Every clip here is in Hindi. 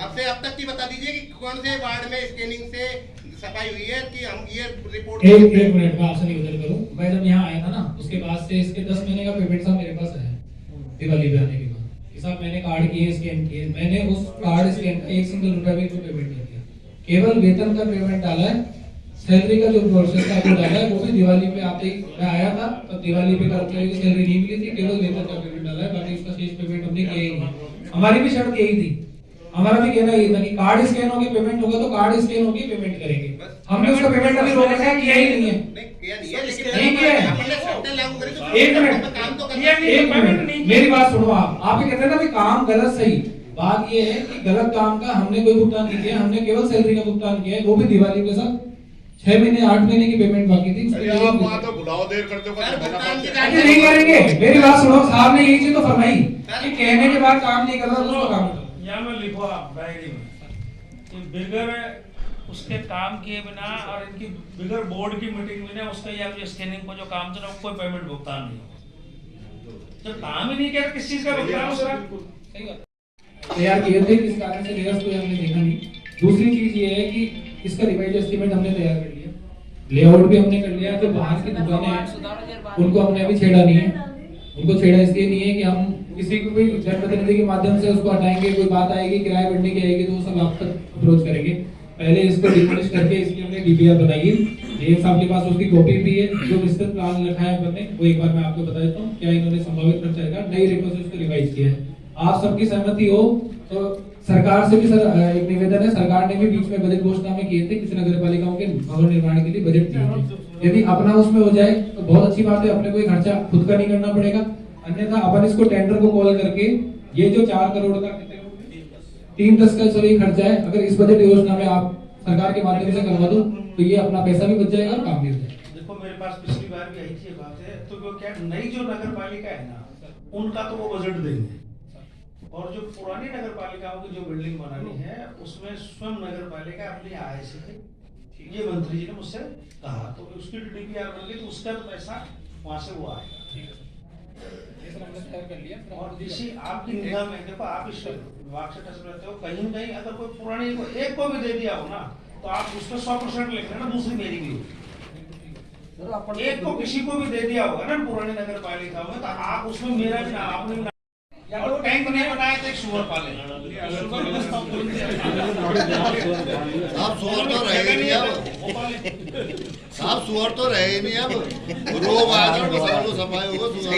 आपसे अब तक की बता दीजिए कि कौन से वार्ड में स्कैनिंग से सफाई हुई है कि हम ये रिपोर्ट एक मिनट में आपसे निवेदन करूं। मैं जब यहाँ आया था ना, उसके बाद से इसके 10 महीने का पेमेंट साहब मेरे पास है। दिवाली पे आने के बाद साहब मैंने कार्ड किए, स्कैन किए, मैंने उस कार्ड स्कैन का 1 सिंगल रुपया भी इनको पेमेंट नहीं किया। केवल वेतन का पेमेंट डाला है, सैलरी का जो प्रोसेस था वो डाला है, वो भी दिवाली पे आते ही मैं आया था तब दिवाली पे कर्मचारी की सैलरी नहीं मिली थी, केवल वेतन का पेमेंट डाला है, बाकी उसका शेष पेमेंट हमने किया ही नहीं। हमारी भी शर्त यही थी, हमारा भी कहना यही था कि कार्ड स्कैन होगी पेमेंट होगा, तो कार्ड स्कैन होगी पेमेंट करेंगे। हमने उसका पेमेंट अभी रोक रखा है, किया ही नहीं है। नहीं किया है। एक मिनट मेरी बात सुनो। आप ये कहते हैं ना कि काम गलत सही, बात ये है कि गलत काम का हमने कोई भुगतान नहीं किया, हमने केवल सैलरी का भुगतान किया है, वो भी दिवाली के साथ 6 महीने 8 महीने की पेमेंट बाकी थी। आप वहां तो बुलाओ देर करते हो, नहीं करेंगे। मेरी बात सुनो, साहब ने यही चीज तो फरमाई कि कहने के बाद काम नहीं कर रहा तो उसका काम यहाँ में लिखो आप डायरी में कि बिगर उसके काम किए बिना और इनकी बिगर बोर्ड की मीटिंग बिना उसका या स्कैनिंग को जो काम चला कोई पेमेंट भुगतान नहीं हो। जब काम ही नहीं किया किस चीज का भुगतान उसका तैयार किए थे, किस कारण से रिवर्स को हमने देखा नहीं। दूसरी चीज ये है कि इसका रिवाइज एस्टीमेट हमने तैयार कर लिया, लेआउट भी हमने कर लिया। जो बाहर की दुकानें हैं उनको हमने अभी छेड़ा नहीं है। उनको छेड़ा इसलिए नहीं है कि हम किसी को भी जनप्रतिनिधि के माध्यम से उसको हटाएंगे, कोई बात आएगी किराया बढ़ने की आएगी तो वो सब आप तक अप्रोच करेंगे। पहले इसको डिमोलिश करके इसकी हमने डीपीआर बनाई है, ये साहब के पास उसकी कॉपी भी है। जो विस्तृत प्लान रखा है अपने वो एक बार मैं आपको बता देता हूँ क्या इन्होंने संभावित खर्चा का नई रेटों से उसको रिवाइज किया है। आप सबकी सहमति हो तो सरकार से भी सर एक निवेदन है, सरकार ने भी बीच में बजट घोषणा में किए थे किसी नगर पालिकाओं के भवन निर्माण के लिए बजट दिए थे। यदि अपना उसमें हो जाए तो बहुत अच्छी बात है, अपने को खर्चा खुद का नहीं करना पड़ेगा। अन्यथा अपन इसको टेंडर को कॉल करके ये जो 4 करोड़ का 3-10 का सर खर्चा है, अगर इस बजट योजना में आप सरकार के माध्यम से करवा दो तो ये अपना पैसा भी बच जाएगा और काम भी हो जाएगा। देखो मेरे पास पिछली बार भी यही थी बात है, तो वो क्या नई जो नगर पालिका है ना उनका तो वो बजट देंगे और जो पुरानी नगर पालिकाओं की जो बिल्डिंग बनानी है उसमें स्वयं नगर पालिका अपनी आय से, ये मंत्री जी ने मुझसे कहा, तो उसकी डीपीआर बन गई तो उसका तो पैसा वहां से वो आएगा। और इसी आपकी निगाह में देखो, आप इस विभाग से टच रहते हो, कहीं न कहीं अगर कोई पुरानी एक को भी दे दिया हो ना तो आप उसमें 100% लिख लेना, दूसरी मेरी भी हो। एक को किसी को भी दे दिया होगा ना पुरानी नगर पालिका में तो आप उसमें मेरा भी ना आपने और टैंक नहीं बनाया तो एक सुअर पाले। आप सुअर तो रहे नहीं अब, आप सुअर तो रहे नहीं अब, रोग आया तो सबको सफाई होगा सुअर।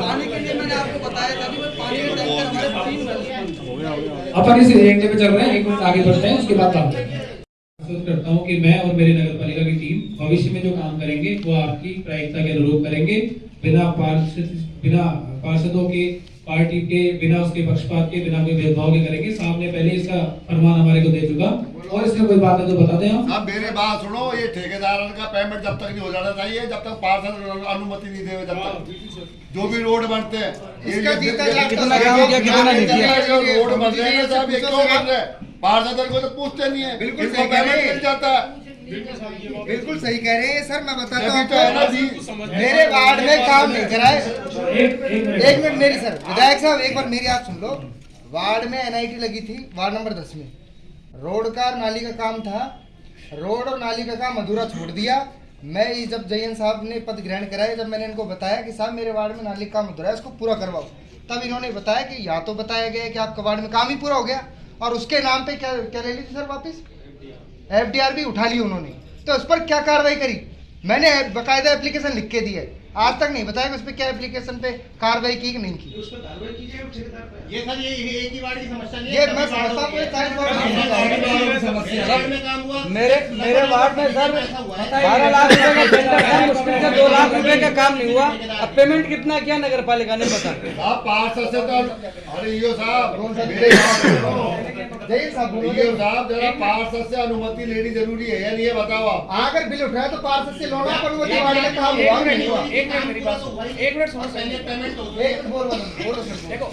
पानी के लिए मैंने आपको बताया था कि पानी का टैंकर हमारे 3 अपन इस एजेंडे पे चल रहे हैं, एक मिनट आगे बढ़ते हैं उसके बाद बात करेंगे। करता हूं कि मैं और मेरे नगर पालिका की टीम भविष्य में जो काम करेंगे वो आपकी प्रायिकता के अनुरूप करेंगे, बिना पार्षदों के, पार्टी के, बिना उसके पक्षपात के, बिना कोई भेदभाव के करेंगे। साहब ने पहले इसका फरमान हमारे को दे चुका और इसमें कोई बात है तो बता दें आप। अब मेरी बात सुनो, ये ठेकेदार का पेमेंट जब तक नहीं हो जाना चाहिए, जब तक पार्षद अनुमति नहीं देवे, जब तक जो भी रोड बनते हैं रोड बन रहे हैं सब, ये क्यों बन रहे हैं? पार्षद को तो पूछते नहीं है, बिल्कुल इनको पेमेंट मिल जाता है। बिल्कुल सही कह रहे हैं सर। मैं बताता हूँ मेरे वार्ड में काम नहीं कराए। एक मिनट मेरी सर, विधायक साहब एक बार मेरी आप सुन लो। वार्ड में एनआईटी लगी थी, वार्ड नंबर 10 में रोड का नाली का काम था, रोड और नाली का काम अधूरा छोड़ दिया। मैं जब जयन साहब ने पद ग्रहण कराया, जब मैंने इनको बताया कि साहब मेरे वार्ड में नाली का काम अधूरा है, इसको पूरा करवाओ, तब इन्होंने बताया कि या तो बताया गया कि आपका वार्ड में काम ही पूरा हो गया और उसके नाम पे क्या ले ली थी सर वापस, एफडीआर भी उठा ली उन्होंने। तो उस पर क्या कार्रवाई करी? मैंने बकायदा एप्लीकेशन लिख के दी है, आज तक नहीं बताया कि उस पर क्या एप्लीकेशन पे कार्रवाई की कि नहीं की। उस पर कार्रवाई कीजिए ठेकेदार पे। ये सर ये एक ही वार्ड की समस्या नहीं ये है, मैं समझता हूँ मेरे काम हुआ। मेरे वार्ड में सर 12 लाख रुपए का टेंडर था, मुश्किल से 2 लाख रुपए का काम नहीं हुआ। अब पेमेंट कितना किया नगर पालिका ने बता? आप पार्षद से तो, अरे यो साहब साहब जरा पार्षद से अनुमति लेनी जरूरी है या नहीं है, बताओ आप। अगर बिल उठाया तो पार्षद से लोना पर वो वार्ड में काम हुआ नहीं हुआ। एक मिनट सुनो, पहले पेमेंट हो गई। बोलो सर, देखो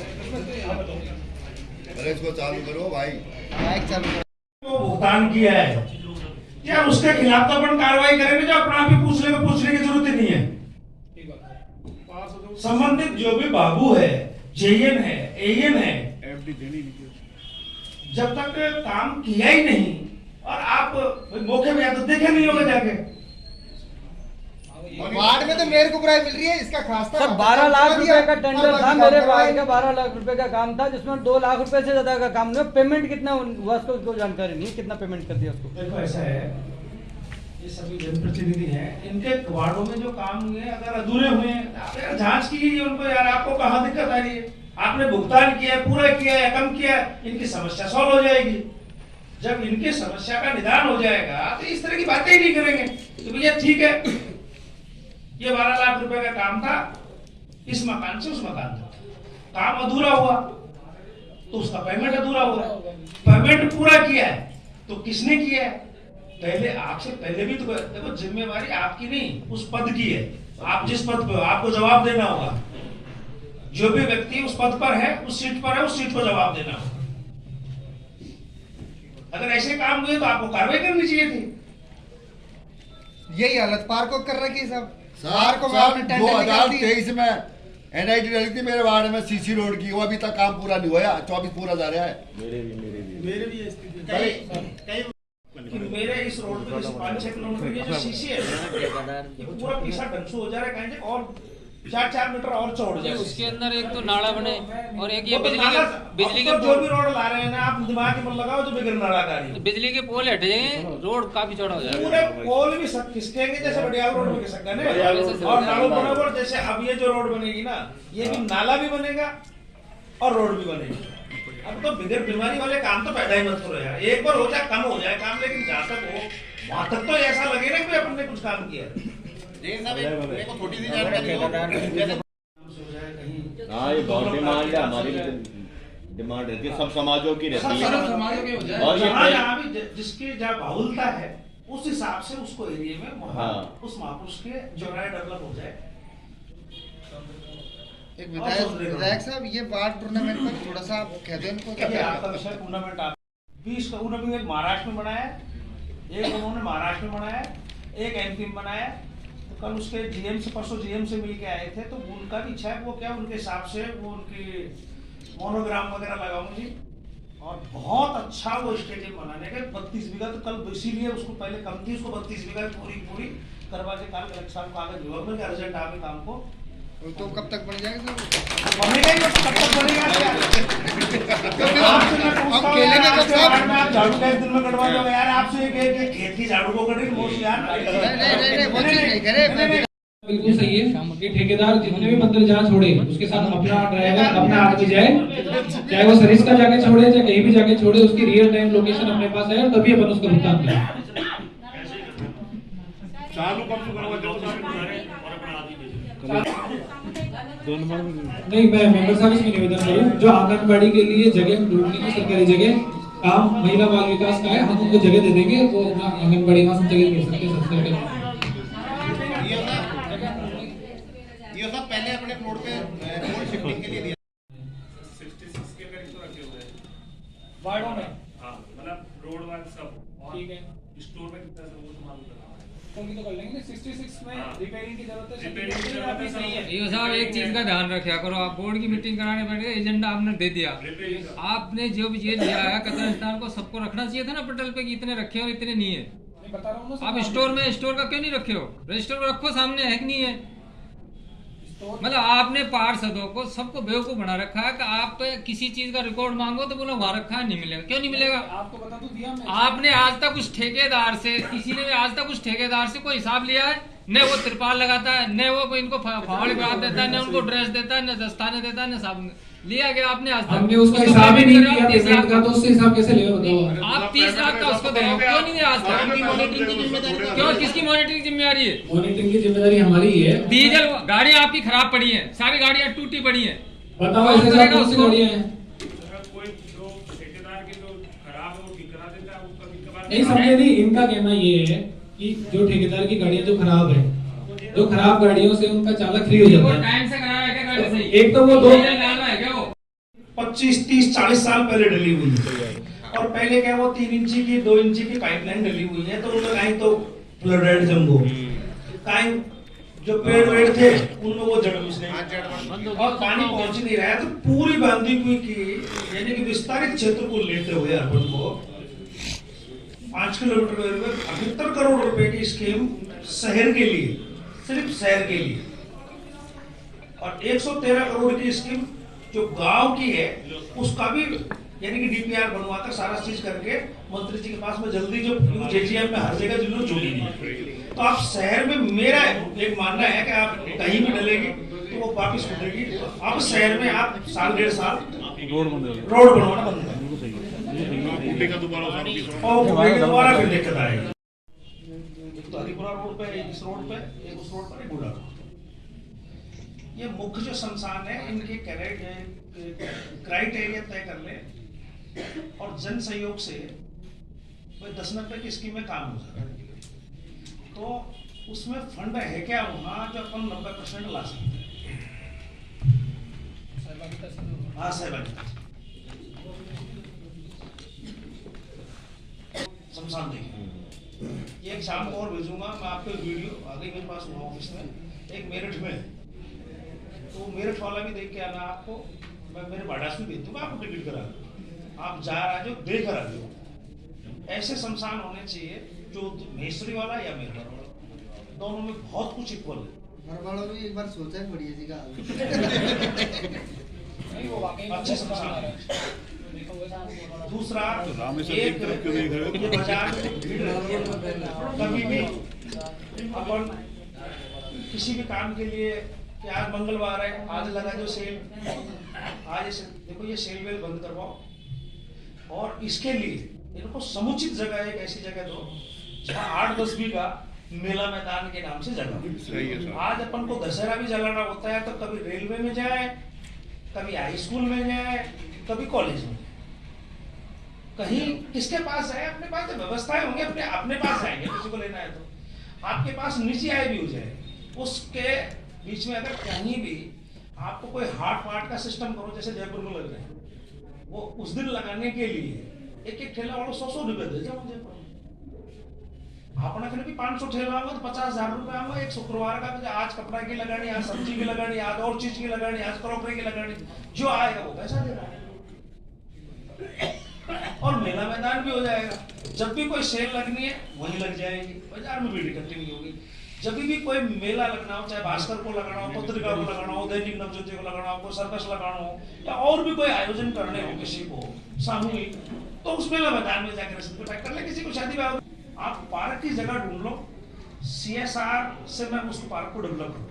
अरे इसको चालू करो भाई, माइक चालू करो। वो भुगतान किया है क्या उसके खिलाफ तो अपन कार्रवाई करेंगे, जो अपना आप ही पूछने की जरूरत ही नहीं है। संबंधित जो भी बाबू है जेएन है, एएन है, जब तक काम किया ही नहीं और आप मौके पे या तो देखे नहीं होगा जाके। वार्ड में तो मेरे को बुराई मिल रही है, इसका खास था सर 12 लाख रुपए का टेंडर था मेरे वार्ड का, 12 लाख रुपए का काम था जिसमें 2 लाख रुपए से ज्यादा का काम नहीं हुआ। पेमेंट कितना हुआ उसको जानकारी नहीं है, कितना पेमेंट कर दिया उसको। देखो ऐसा है, ये सभी जनप्रतिनिधि हैं, इनके वार्डों में जो काम हुए अगर अधूरे हुए हैं, आप यार जांच कीजिए उनको, यार आपको कहाँ दिक्कत आ रही है, आपने भुगतान किया है, पूरा किया है, कम किया है, इनकी समस्या सॉल्व हो जाएगी। जब इनकी समस्या का निदान हो जाएगा तो इस तरह की बातें ही नहीं करेंगे तो भैया ठीक है, ये 12 लाख रुपए का काम था, इस मकान से उस मकान तक काम अधूरा हुआ तो उसका पेमेंट अधूरा हुआ। पेमेंट पूरा किया है तो किसने किया है? पहले आपसे पहले भी तो देखो, जिम्मेवारी आपकी नहीं उस पद की है। आप जिस पद पे हो आपको जवाब देना होगा। जो भी व्यक्ति उस पद पर है, उस सीट पर है, उस सीट को जवाब देना होगा। अगर ऐसे काम हुए तो आपको कार्रवाई करनी चाहिए थी। यही हालत पार्क को कर रखी सब। साहब 2023 में एनआईटी डली थी मेरे वार्ड में सीसी रोड की, वो अभी तक काम पूरा नहीं हुआ, 24 पूरा जा रहा है। मेरे इस रोड पे जैसे 5-6 किलोमीटर ये जो सीसी है ये पूरा पीछा डंसू हो जा रहा है, कहीं और 4-4 मीटर और चौड़ जाए। उसके अंदर एक तो नाला बने और एक ये वो तो बिजली के जो भी रोड ला रहे हैं ना, आप दिमाग में लगाओ जो बिगड़ नालाकारी बिजली के पोल हट जाएंगे, रोड काफी चौड़ा हो जाएगा। पूरे पोल भी सब खिसकेंगे जैसे बडियाल रोड में खिसक गए और नालों बराबर। जैसे अब ये जो रोड बनेगी ना, ये भी नाला भी बनेगा और रोड भी बनेगी। अब तो बिगड़ बीमारी वाले काम तो पैदा ही मत करो यार, एक बार हो जाए कम हो जाए काम, लेकिन जहाँ तक हो वहां तक तो ऐसा लगे ना कि अपन ने कुछ काम किया। छोटी सी जानकारी हाँ, ये बहुत डिमांड है, हमारी डिमांड रहती है, सब समाजों की रहती है। और जहाँ भी जिसकी जहाँ बाहुलता है उस हिसाब से उसको एरिया में हाँ। उस महापुरुष के चौराहे डेवलप हो जाए। एक विधायक साहब, ये वार्ड टूर्नामेंट पर थोड़ा सा आप कह दें उनको। ये आपका विषय टूर्नामेंट आप 20 का उन्होंने एक महाराष्ट्र में बनाया, एक उन्होंने महाराष्ट्र में बनाया, एक एमपी में बनाया। तो कल उसके जीएम से परसों जीएम से मिलके आए थे, तो उनका भी इच्छा है वो क्या उनके हिसाब से वो उनकी मोनोग्राम वगैरह लगाऊंगी और बहुत अच्छा वो स्टेडियम बनाने के 32 बीघा। तो कल इसीलिए उसको पहले कम थी, उसको 32 बीघा पूरी करवा के काल कलेक्टर साहब कागज विभाग में अर्जेंट आगे काम को। तो कब तक बन जाएगा? बनेगा ही, कब तक बनेगा? हम खेलेंगे कब साहब? आप झाड़ू का एक दिन में कटवा दोगे यार, आपसे एक खेत की झाड़ू को कटेगी मोश यार। नहीं, वो चीज नहीं करे। बिल्कुल सही है कि ठेकेदार जितने भी मंदिर जहाँ छोड़े उसके साथ अपना ड्राइवर अपना आदमी जाए, चाहे वो सर्विस का जाके छोड़े चाहे कहीं भी जाके छोड़े, उसकी रियल टाइम लोकेशन अपने पास है, तभी अपन उसका भुगतान करें। नहीं, मैं मेंबर साहब इसमें निवेदन करूँ, जो आंगनबाड़ी के लिए जगह ढूंढने की सरकारी जगह काम महिला बाल विकास का है, हम उनको जगह दे देंगे, वो आंगनबाड़ी में सब जगह दे सकते हैं। ये सब पहले अपने फ्लोर पे रोड शिफ्टिंग के लिए दिया 66 के करीब तो रखे हुए हैं वार्डों में। हाँ, मतलब रोड वाइज सब। ठीक है, स्टोर में कितना सब वो तो मालूम करना है। तो कर लेंगे। 66 में रिपेयरिंग की जरूरत है, रिपेयरिंग की जरूरत है, नहीं है। ये साहब एक चीज का ध्यान रखा करो, आप बोर्ड की मीटिंग कराने बैठ गए, एजेंडा आपने दे दिया, आपने जो भी चीज लिया है कचरा स्थान को सबको रखना चाहिए था ना पटल पे कि इतने रखे हो इतने नहीं है। बता रहा हूँ आप स्टोर में स्टोर का क्यों नहीं रखे हो? रजिस्टर को रखो, सामने है कि नहीं है? मतलब आपने पार्षदों को सबको बेवकूफ बना रखा है कि आप किसी चीज का रिकॉर्ड मांगो तो बोलो वहां रखा है, नहीं मिलेगा। क्यों नहीं मिलेगा? आपको बता दूं, दिया मैं। आपने आज तक उस ठेकेदार से, किसी ने भी आज तक उस ठेकेदार से कोई हिसाब लिया है? न वो तिरपाल लगाता है, न वो इनको फावड़ी बात देता है, न उनको ड्रेस देता है, न दस्ताने देता है, न साबुन लिया गया आपने आज तक? हमने उसका हिसाब ही नहीं किया पेमेंट का, तो उससे हिसाब कैसे लेगा बताओ? आप 30 लाख का उसको दे रहे हो, क्यों नहीं दिया आज तक? क्यों, किसकी मॉनिटरिंग जिम्मेदारी है? मॉनिटरिंग की जिम्मेदारी हमारी ही है। डीजल गाड़ी आपकी खराब पड़ी है, सारी गाड़ियां टूटी पड़ी है, बताओ ऐसे सब कौन सी गाड़ियां हैं? कोई जो ठेकेदार की जो खराब है वो ठीक करा देता है, उसका भी कबाड़ नहीं समझे नहीं, इनका कहना ये है कि जो ठेकेदार की गाड़ियां जो खराब है, जो खराब गाड़ियों से उनका चालक फ्री हो जाता है। टाइम से करा है क्या गाड़ी सही? एक तो वो दो डीजल डाल रहा है क्या वो? 25, 30, 40 साल पहले डली हुई है। और पहले क्या वो 3 इंची की 2 इंची की पाइपलाइन डली हुई है, तो उनका कहीं तो फ्लडेड जंबो, कहीं जो पेड़ वेड़ थे उनमें वो जड़ घुस गई और पानी पहुंच नहीं रहा है। तो पूरी बांदीकुई की यानी कि विस्तारित क्षेत्र को लेते हुए अर्बन को 5 किलोमीटर में 78 करोड़ रुपए की स्कीम शहर के लिए, सिर्फ शहर के लिए, और 113 करोड़ की स्कीम जो गांव की है उसका भी यानी कि डीपीआर बनवाकर सारा चीज करके मंत्री जी के पास में जल्दी जो जेजीएम में हर जगह जिन्होंने जोड़ी दी। तो आप शहर में, मेरा एक मानना है कि आप कहीं भी डलेगी तो वो वापिस उठेगी। तो अब शहर में आप 1.5 साल रोड बनवाना बंद करें और दोबारा फिर दिक्कत आएगी। एक तो हरिपुरा रोड पे, एक इस रोड पे, एक उस रोड पर, एक गुड़ा रोड। ये मुख्य जो शमशान है इनके क्राइटेरिया तय कर ले और जन सहयोग से कोई 10 रुपए की स्कीम में काम हो जाए तो उसमें फंड है क्या वहां जो अपन 90% ला सकते हैं। हाँ सहभागिता शमशान देखिए, एक शाम को और भेजूंगा मैं आपको वीडियो, आगे मेरे पास हुआ ऑफिस में, एक मेरठ में, तो मेरठ वाला भी देख के आना आपको, मैं मेरे बाडास में भेज दूंगा, आपको टिकट करा दूंगा, आप जा रहे हो देख रहा हो। ऐसे शमशान होने चाहिए जो महेश्वरी वाला या मेरठ वाला, दोनों में बहुत कुछ इक्वल है। घर वालों भी एक बार सोचा है बढ़िया जी का अच्छे शमशान। दूसरा, एक ये बाजार में भीड़ रहती है, कभी भी अपन किसी भी काम के लिए कि आज मंगलवार है, आज लगा जो सेल, आज देखो ये सेल वेल बंद करवाओ, और इसके लिए इनको समुचित जगह, एक ऐसी जगह दो जहाँ 8-10 बीघा मेला मैदान के नाम से जगह। आज अपन को दशहरा भी जलाना होता है तो कभी रेलवे में जाए, कभी हाई स्कूल में जाए, कभी कॉलेज में, कहीं किसके पास है, अपने पास तो व्यवस्थाएं होंगे, अपने पास जाएंगे किसी को लेना है तो आपके पास निजी आय भी हो जाए। उसके बीच में अगर कहीं भी आपको कोई हाट वाट का सिस्टम करो, जैसे जयपुर में लग रहे हैं, वो उस दिन लगाने के लिए एक ठेला वालों 100 रुपए दे जाओ मुझे, अपना कहीं भी 500 ठेला होगा तो 50,000 रुपए आऊंगा। एक शुक्रवार का मुझे आज कपड़ा की लगानी, आज सब्जी की लगानी, आज और चीज की लगानी, आज क्रॉकरी की लगानी, जो आएगा वो पैसा दे रहा है और मेला मैदान भी हो जाएगा। जब भी कोई सेल लगनी है वहीं लग जाएगी, बाजार में भीड़ इकट्ठी नहीं होगी। जब भी कोई मेला लगना हो, चाहे भास्कर को लगाना हो, पत्रिका को लगाना हो, दैनिक नवज्योति को लगाना हो, कोई सर्कस लगाना हो या और भी कोई आयोजन करने हो किसी को सामूहिक, तो उस मेला मैदान में जाकर रसीद कलेक्ट कर ले। किसी को शादी ब्याह, आप पार्क की जगह ढूंढ लो, CSR से मैं उसको पार्क को डेवलप करूँ,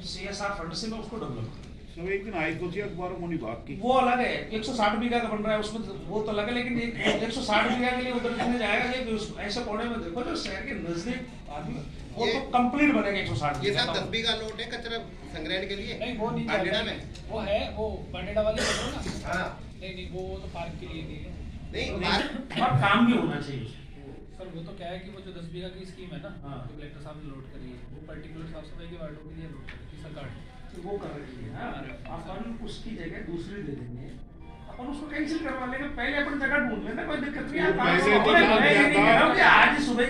CSR फंड से मैं उसको डेवलप करूँ। एक दिन आई कुछ अखबारों में बात की, वो अलग है, 160 बीघा का बन रहा है उसमें, वो तो अलग है, लेकिन 160 बीघा के लिए उधर कितने जाएगा, ये ऐसे कोने में देखो जो शहर के नजदीक आदमी, वो तो कंप्लीट बनेगा 160। ये सब 10 बीघा लोट है कचरा संग्रहण के लिए। नहीं वो नहीं बांडेड़ा में वो है, वो बांडेड़ा वाले ना। हाँ नहीं वो तो पार्क के लिए नहीं और काम भी होना चाहिए सर। वो तो क्या है कि वो जो 10 बीघा की स्कीम है ना, तो कलेक्टर साहब ने लोड करी है, वो पर्टिकुलर साफ सफाई के वार्डों के लिए लोड करी थी सरकार ने, वो कर रही है। अपन उसकी जगह दूसरी दे देंगे, अपन उसको कैंसिल करवा लेंगे, पहले अपन जगह ढूंढ लेना, कोई दिक्कत नहीं है। आज सुबह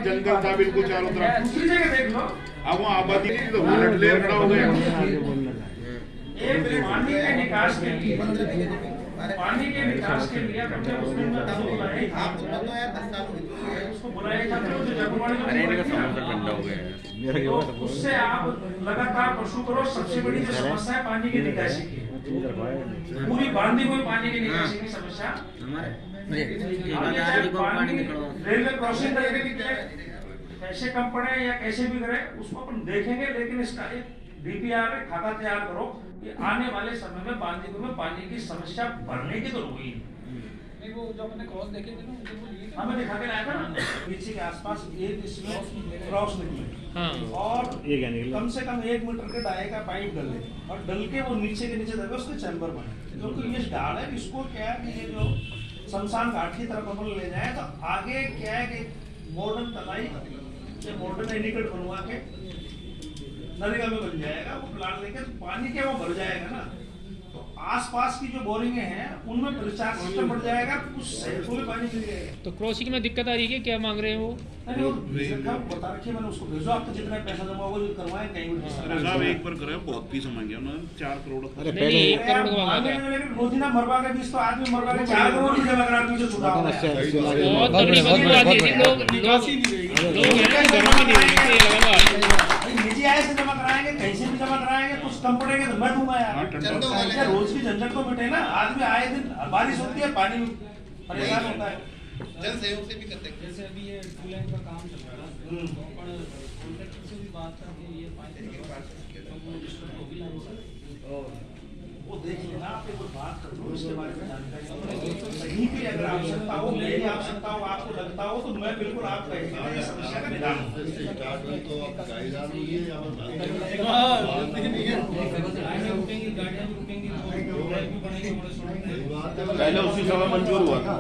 जंगल था बिल्कुल चारों तरफ, दूसरी जगह देख लो, अब वहाँ आबादी तो खड़ा हो गया। पानी के निकास के लिए, पानी के निकास के लिए हमने उसमें उसको बुलाया था जो जगवाड़ी, तो उससे आप लगातार पशु करो। सबसे बड़ी जो समस्या है पानी की निकासी की, पूरी बांधी हुई पानी की निकासी की समस्या। रेलवे क्रॉसिंग कैसे कम पड़े या कैसे भी करे उसको अपन देखेंगे, लेकिन इसका एक DPR खाका तैयार करो कि आने वाले समय में बांधीपुर में पानी की समस्या बढ़ने की तो हुई नहीं। वो जो अपने क्रॉस देखे थे ना, हमें दिखा के लाया था ना, पीछे के आसपास एक इसमें क्रॉस निकले और कम से कम 1 मीटर के डाई का पाइप डले और डल के वो नीचे के नीचे दबे उसके चैम्बर बने, क्योंकि ये डाल है। इसको क्या है कि ये जो शमशान घाट की तरफ अपन ले जाए तो आगे क्या है कि मॉडर्न तलाई या मॉडर्न एडिकेट बनवा के नरेगा में बन जाएगा, वो प्लान लेके तो पानी क्या वो भर जाएगा ना, तो आसपास की जो बोरिंगें हैं उनमें रिचार्ज सिस्टम बढ़ जाएगा, कुछ शहरों में पानी मिल जाएगा। तो क्रॉसिंग में दिक्कत आ रही है, क्या मांग रहे हैं वो? नहीं, वो बता रखिए मैंने, उसको भेजो। आप तो जितना पैसा जमा होगा जो करवाएं कहीं भी। साहब एक बार करे बहुत फीस मांगे उन्होंने 4 करोड़। नहीं 1 करोड़ का मांगा था। लेकिन रोजीना मरवा के बीच तो आदमी मरवा के 4 करोड़ की जमा करा पीछे छुटा हुआ है। बहुत तगड़ी बात है। लोग हैं घरों में नहीं निजी आय से जमा कराएंगे, कहीं से भी जमा कराएंगे, कुछ कम पड़ेंगे तो मैं दूंगा यार। रोज की झंझट तो मिटे ना। आदमी आए दिन बारिश होती है, पानी परेशान होता है। जन सहयोग से भी करते हैं। जैसे अभी ये 2 लाइन का काम चल रहा है, पर कॉन्ट्रैक्टर से भी बात करके ये पाइप वो देख लेना, आप एक बार बात कर लो इसके बारे में जानकारी। कहीं भी अगर आवश्यकता हो, मेरी आवश्यकता हो, आपको लगता हो, तो मैं बिल्कुल आपका इस समस्या का निदान पहले उसी समय मंजूर हुआ था।